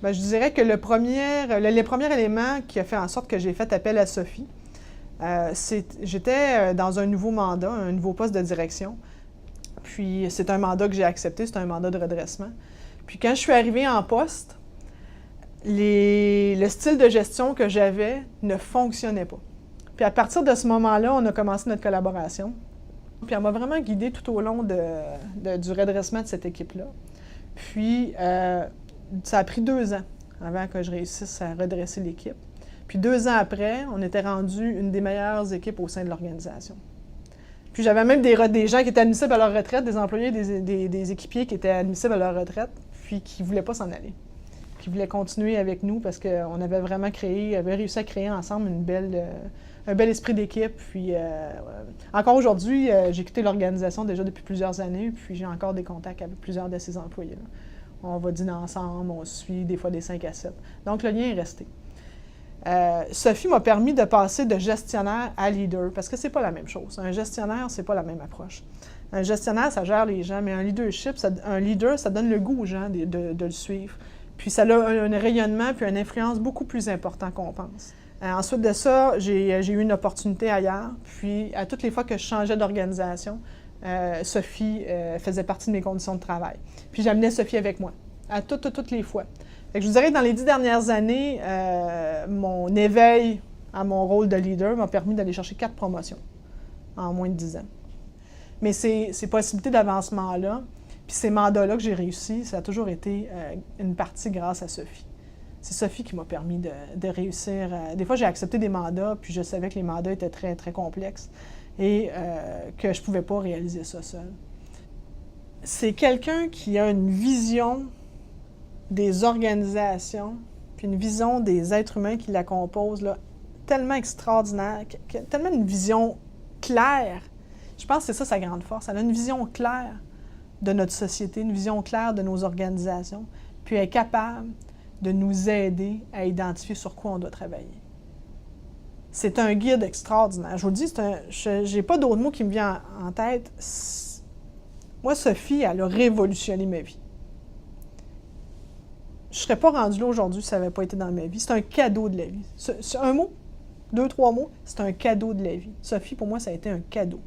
Bien, je dirais que le premier élément qui a fait en sorte que j'ai fait appel à Sophie, j'étais dans un nouveau mandat, un nouveau poste de direction. Puis c'est un mandat que j'ai accepté, c'est un mandat de redressement. Puis quand je suis arrivée en poste, le style de gestion que j'avais ne fonctionnait pas. Puis à partir de ce moment-là, on a commencé notre collaboration. Puis elle m'a vraiment guidée tout au long du redressement de cette équipe-là. Puis ça a pris 2 ans avant que je réussisse à redresser l'équipe. Puis 2 ans après, on était rendu une des meilleures équipes au sein de l'organisation. Puis j'avais même des gens qui étaient admissibles à leur retraite, des employés, des équipiers qui étaient admissibles à leur retraite, puis qui ne voulaient pas s'en aller, qui voulaient continuer avec nous parce qu'on avait vraiment réussi à créer ensemble un bel esprit d'équipe. Puis encore aujourd'hui, j'ai quitté l'organisation déjà depuis plusieurs années, puis j'ai encore des contacts avec plusieurs de ces employés-là. On va dîner ensemble, on se suit des fois des 5 à 7. Donc le lien est resté. Sophie m'a permis de passer de gestionnaire à leader, parce que c'est pas la même chose. Un gestionnaire, c'est pas la même approche. Un gestionnaire, ça gère les gens, mais un leadership, un leader, ça donne le goût aux gens de le suivre. Puis ça a un rayonnement puis une influence beaucoup plus important qu'on pense. Ensuite de ça, j'ai eu une opportunité ailleurs, puis à toutes les fois que je changeais d'organisation, Sophie faisait partie de mes conditions de travail. Puis j'amenais Sophie avec moi, à toutes les fois. Fait que je vous dirais que dans les 10 dernières années, mon éveil à mon rôle de leader m'a permis d'aller chercher 4 promotions en moins de 10 ans. Mais ces possibilités d'avancement-là, puis ces mandats-là que j'ai réussi, ça a toujours été une partie grâce à Sophie. C'est Sophie qui m'a permis de réussir. Des fois, j'ai accepté des mandats, puis je savais que les mandats étaient très, très complexes et que je ne pouvais pas réaliser ça seule. C'est quelqu'un qui a une vision des organisations, puis une vision des êtres humains qui la composent, là, tellement extraordinaire, tellement une vision claire. Je pense que c'est ça sa grande force. Elle a une vision claire de notre société, une vision claire de nos organisations, puis elle est capable de nous aider à identifier sur quoi on doit travailler. C'est un guide extraordinaire. Je vous le dis, je n'ai pas d'autre mot qui me vient en tête. Moi, Sophie, elle a révolutionné ma vie. Je ne serais pas rendue là aujourd'hui si ça n'avait pas été dans ma vie. C'est un cadeau de la vie. C'est un mot, 2, 3 mots, c'est un cadeau de la vie. Sophie, pour moi, ça a été un cadeau.